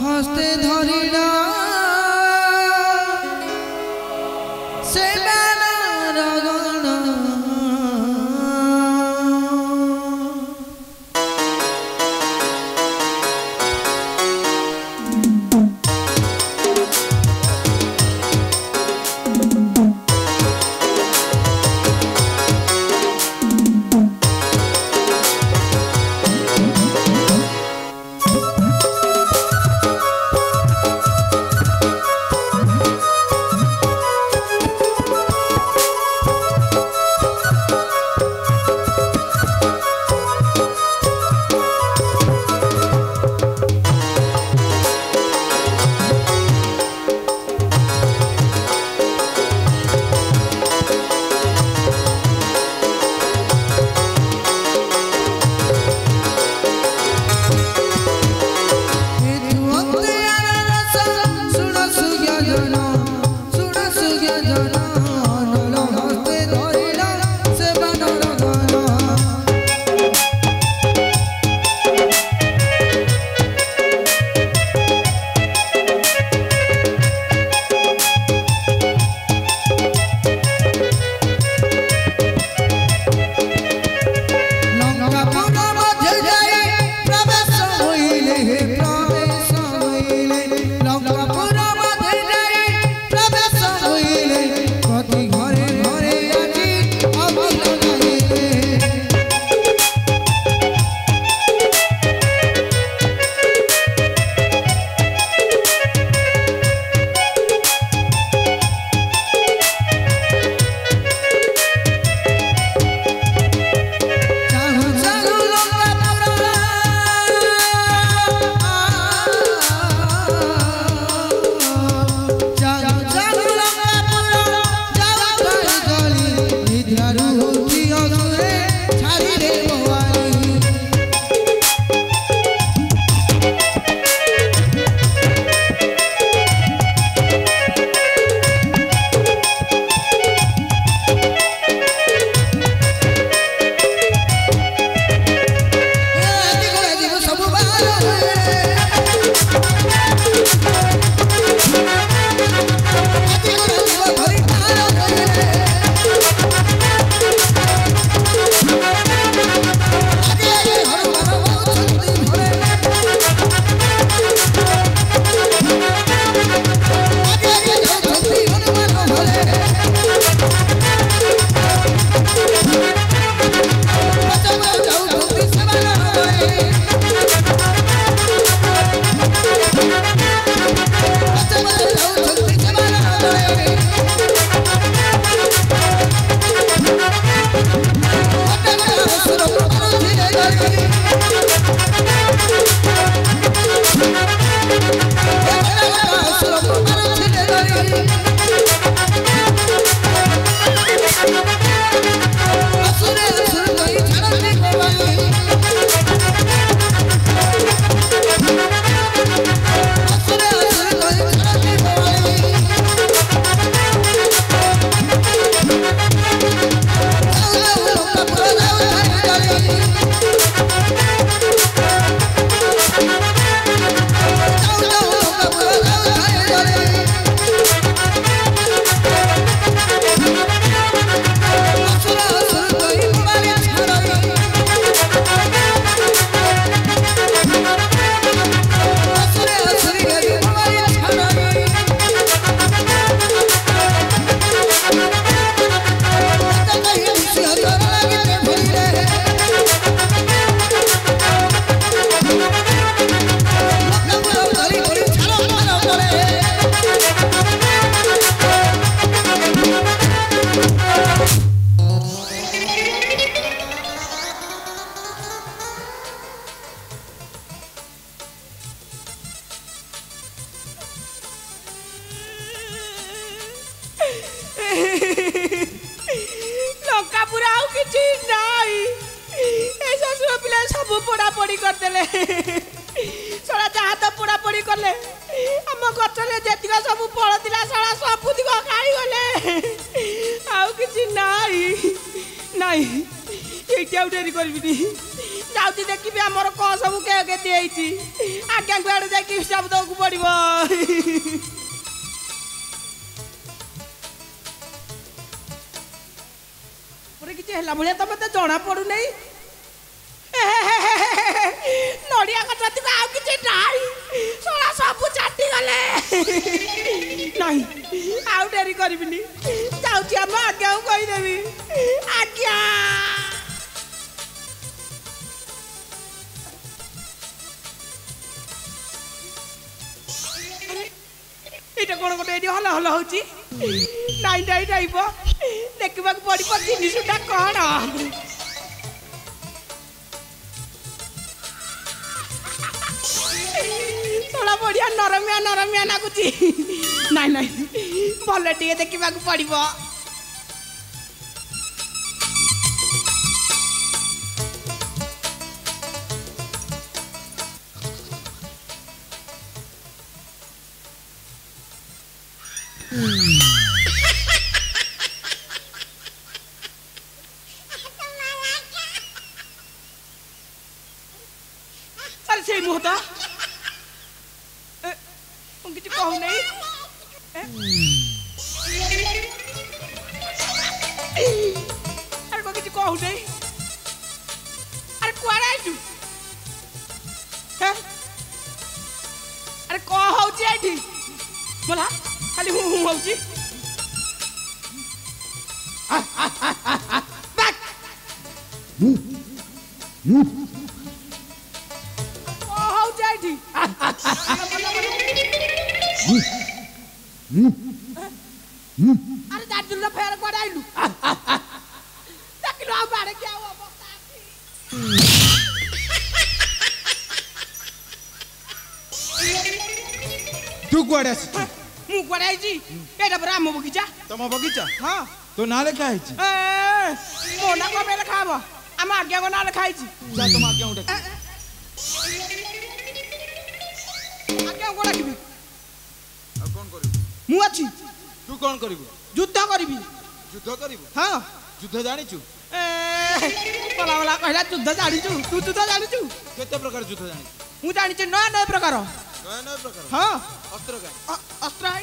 हस्ते धरिला से पोड़ी करदेले सड़ा जहाँ तो पोड़ा पोड़ी करले आम गचले जेतिक सब फल थिला सड़ा सबुतिक खाई गले आउ किछि नाई नाई एटी आउ डेरी करबिनी जाउती देखिबे हमर को सब के के देइछि आज्ञा गुआड़ जाकी सब तो ଦେଖିଲା ଭଳିଆ ତ ମତେ ଜଣା ପଡୁନାହିଁ ନଡ଼ିଆ ଗଛ ଥିବ ଆଉ କିଛି ନାହିଁ ଶଳା ସବୁ ଚାଟି ଗଲେ ନାହିଁ ଆଉ ଡେରି କରିବିନି ଯାଉଛି ଆମ ଆଜ୍ଞାକୁ କହିଦେବି ଆଜ୍ଞା ଏଇଟା କଣ ଗୋଟେ ଏଠି ହଲ ହଲ ହଉଛି ନାଇଁ ନାଇଁ ନାଇବ ଦେଖିବାକୁ ପଡିବ ଜିନିଷଟା କଣ ଶଳା ବଢିଆ ନରମିଆ ଲାଗୁଛି ନାଇଁ ନାଇଁ ଭଲ ଟିକେ ଦେଖିବାକୁ ପଡିବ अरे से मुहता किसी कहू नहीं अरे को किसी कहू नहीं अरे कुआरे आइलु अरे कह होची आइठी बोला खाली हूँ होची अरे दादुल्ला फेर कोडाइलु देखिलो आ बारे क्या अवस्था तू कोडे आसी मु कोडाई जी एटा पर आम बगीचा तम बगीचा हां तो ना लिखा है छी मो ना को बेले खाबो आम आज्ञा को ना लिखा छी जा तुम आज्ञा उठे आज्ञा को रखबी आ कोन करिबू मु अछि तू कोन करिबू युद्ध करबी युद्ध करिबू हां युद्ध जानि छु बोला बोला कहला युद्ध जानि छु तू युद्ध जानि छु केते प्रकार युद्ध जानि मु जानि छु नय नय प्रकार नय प्रकार हां अस्त्र का अस्त्र है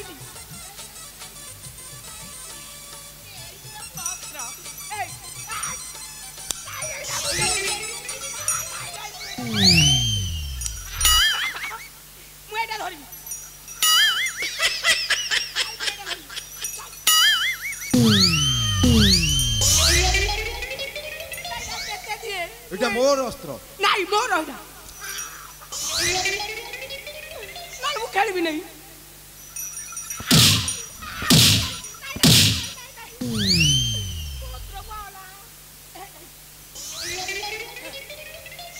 मुएटा धरिबी एटा मोर अस्त्र नहीं मोर है ना मु खेलबी नहीं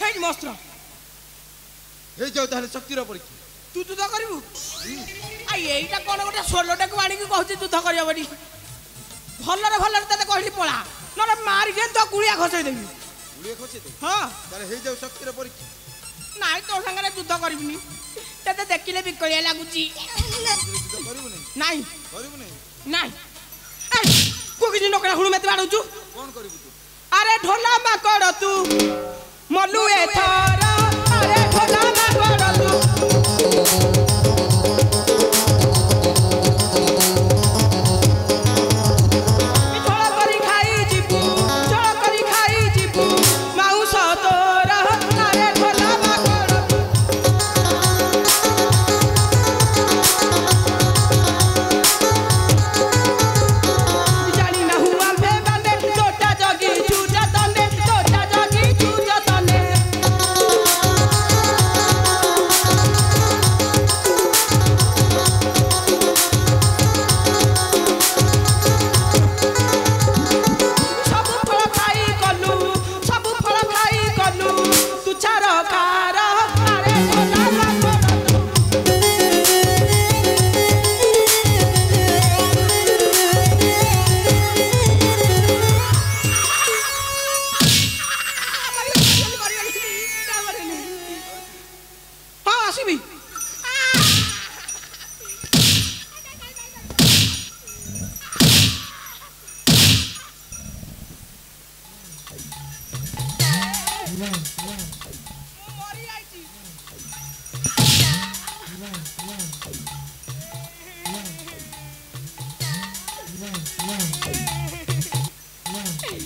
हेड मस्त्र हे जाऊ ताले शक्ति रो परीक्षा तू युद्ध करिबू आ एइटा कोन गोटे सोलोटा को आनी की कहती युद्ध करिया बडी भलरे भलरे तते कहली पळा नले मारी के तो गुलिया खसै देबी गुलिया खसै दे हां ताले हे जाऊ शक्ति रो परीक्षा नाइ तो संगे युद्ध करिबिनी तते देखिले बिकलिया लागुची युद्ध करिबू नहीं नाही नहीं को किछि नकरा हुळु मेते बाडुचू कोन करिबू तू अरे ढोला माकड़ तू मलु एथर अरे ढोला माकड़ तू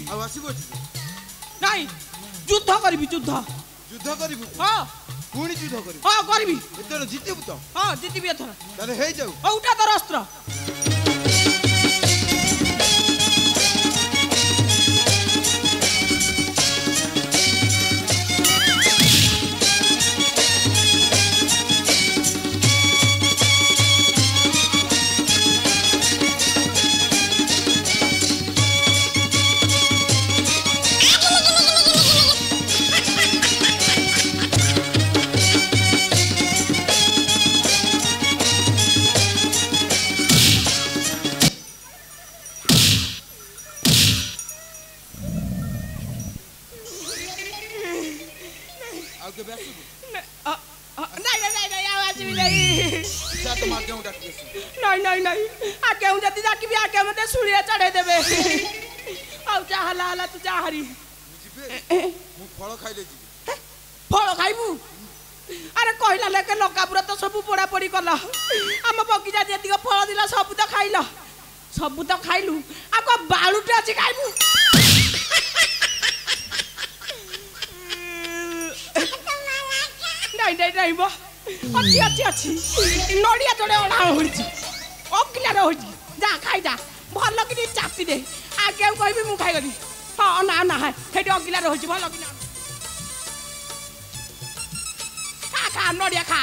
आउ आसीबो ଅଛି ନାଇଁ ଯୁଦ୍ଧ କରିବି ଯୁଦ୍ଧ ଯୁଦ୍ଧ କରିବୁ ହଁ ପୁଣି ଯୁଦ୍ଧ କରିବୁ ହଁ କରିବି ଏଥର ଜିତିବୁ ତ ହଁ ଜିତିବି ଏଥର ତାହେଲେ ହେଇଯାଉ ହଉ ଉଠା ତୋର ଅସ୍ତ୍ର ଆଉ କେବେ ଆସିବୁ ନାଇଁ ଆଉ ଆସିବି ନାଇଁ ଯା ତ ମାଗେଉ ଡାକି ଆସିବୁ ନାଇଁ ଆଜ୍ଞା ମୁଁ ଯଦି ଡାକିବି ଆଜ୍ଞା ମତେ ଶୁଳିରେ ଚଢେଇ ଦେବେ ଆଉ ଯାହା ହେଲା ତୁ ଯା ହାରି ମୁଁ ଯିବି ମୁଁ ଫଳ ଖାଇଲେ ଯିବି ଫଳ ଖାଇବୁ ଆରେ କହିଲା ଲେକେ ଲଙ୍କାପୁର ତ ସବୁ ପୋଡାପୋଡି କଲ ଆମ ବଗିଚା ଯେତିକି ଫଳ ଥିଲା ସବୁ ତ ଖାଇଲ ସବୁ ତ ଖାଇଲୁ ଆଉ କଣ ବାଳୁଟେ ଅଛି ଖାଇବୁ ନାଇଁ ବ ଅଛି ନଡ଼ିଆ ଜଣେ ଅଣା ହୋଇଛି ଅକିଲାରେ ହୋଇଛି ଯା ଖାଇଯା ଭଲ କିନି ଚାପି ଦେ ଆଜ୍ଞା କହିବି ମୁଁ ଖାଇଗଲି ହଁ ନା ସେଇଠି ଅକିଲାରେ ହୋଇଛି ଭଲ କିନା ଖା ନଡ଼ିଆ ଖା